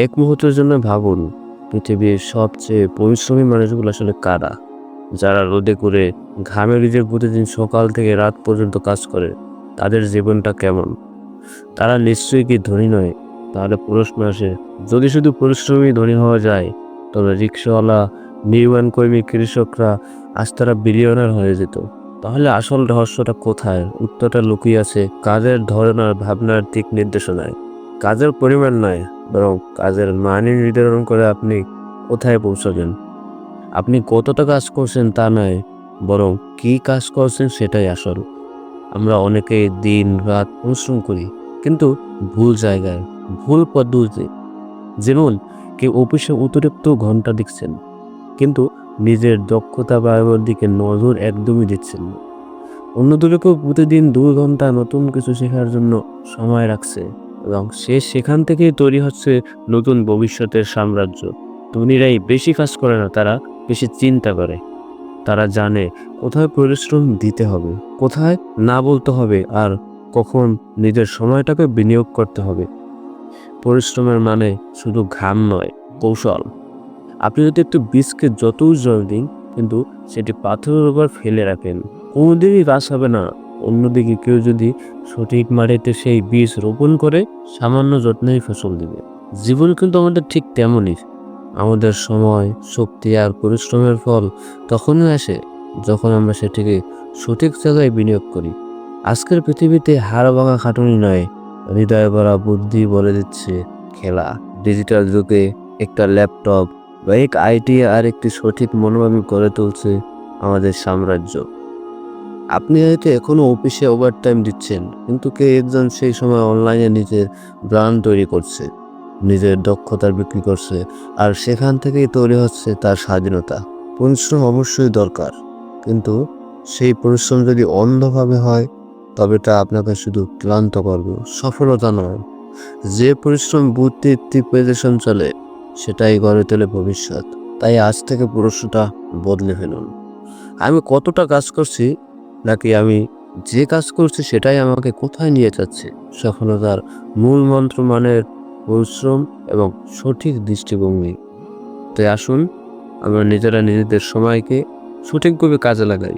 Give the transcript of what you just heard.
এক মুহূর্তের জন্য ভাবুন, পৃথিবীর সবচেয়ে পরিশ্রমী মানুষগুলো আসলে কারা? যারা রোদে করে ঘামে ভিজে প্রতিদিন সকাল থেকে রাত পর্যন্ত কাজ করে। তাদের জীবনটা কেমন? তারা নিশ্চয়ই কি ধনী নয়? তাহলে প্রশ্ন আসে, যদি শুধু পরিশ্রমী ধনী হওয়া যায়, তবে রিক্সাওয়ালা, নির্মাণ কর্মী, কৃষকরা আজ তারা বিলিয়নার হয়ে যেত। তাহলে আসল রহস্যটা কোথায়? উত্তরটা লুকিয়ে আছে কাজের ধরন আর ভাবনার দিক নির্দেশনায়। কাজের পরিমাণ নয়, বরং কাজের মানে নির্ধারণ করে আপনি কোথায় পৌঁছাবেন। আপনি কতটা কাজ করছেন তা নয়, বরং কি কাজ করছেন সেটাই আসল। আমরা অনেকেই দিন রাত পরিশ্রম করি, কিন্তু ভুল জায়গায়, ভুল পদ্ধতি। যেমন কেউ অফিসে অতিরিক্ত ঘন্টা দিচ্ছেন, কিন্তু নিজের দক্ষতা বাড়ানোর দিকে নজর একদমই দিচ্ছেন না। অন্যদিকেও প্রতিদিন 2 ঘন্টা নতুন কিছু শেখার জন্য সময় রাখছে, এবং সেখান থেকেই তৈরি হচ্ছে নতুন ভবিষ্যতের সাম্রাজ্য। ধনীরাই বেশি কাজ করে না, তারা বেশি চিন্তা করে। তারা জানে কোথায় পরিশ্রম দিতে হবে, কোথায় না বলতে হবে, আর কখন নিজের সময়টাকে বিনিয়োগ করতে হবে। পরিশ্রমের মানে শুধু ঘাম নয়, কৌশল। আপনি যদি একটু বীজকে যতই জল দিন, কিন্তু সেটি পাথরের উপর ফেলে রাখেন, কোনোদিনই গাছ হবে না। অন্যদিকে কেউ যদি সঠিক মাটিতে সেই বীজ রোপণ করে, সামান্য যত্নেই ফসল দিবে। জীবন কিন্তু আমাদের ঠিক তেমনই। আমাদের সময়, শক্তি আর পরিশ্রমের ফল তখনই আসে যখন আমরা সেটিকে সঠিক জায়গায় বিনিয়োগ করি। আজকের পৃথিবীতে হাড় ভাঙা খাটুনি নয়, হৃদয় ভরা বুদ্ধি বলে দিচ্ছে খেলা। ডিজিটাল যুগে একটা ল্যাপটপ বা এক আইটি আর একটি সঠিক মনোভাব গড়ে তুলছে আমাদের সাম্রাজ্য। আপনি হয়তো এখনো অফিসে ওভারটাইম দিচ্ছেন, কিন্তু কে একজন সেই সময় অনলাইনে নিজের ব্র্যান্ড তৈরি করছে, নিজের দক্ষতা বিক্রি করছে, আর সেখান থেকেই তৈরি হচ্ছে তার স্বাধীনতা। পরিশ্রম অবশ্যই দরকার, কিন্তু সেই পরিশ্রম যদি অন্ধভাবে হয়, তবে তা আপনাকে শুধু ক্লান্ত করবে, সফলতা নয়। যে পরিশ্রম বুদ্ধি প্রেজেশন চলে, সেটাই গড়ে তোলে ভবিষ্যৎ। তাই আজ থেকে প্রশ্নটা বদলে ফেলুন, আমি কতটা কাজ করছি, নাকি আমি যে কাজ করছি সেটাই আমাকে কোথায় নিয়ে যাচ্ছে। সফলতার মূল মন্ত্র মানের পরিশ্রম এবং সঠিক দৃষ্টিভঙ্গি। তাই আসুন আমরা নিজেরা নিজেদের সময়কে সঠিকভাবে কাজে লাগাই।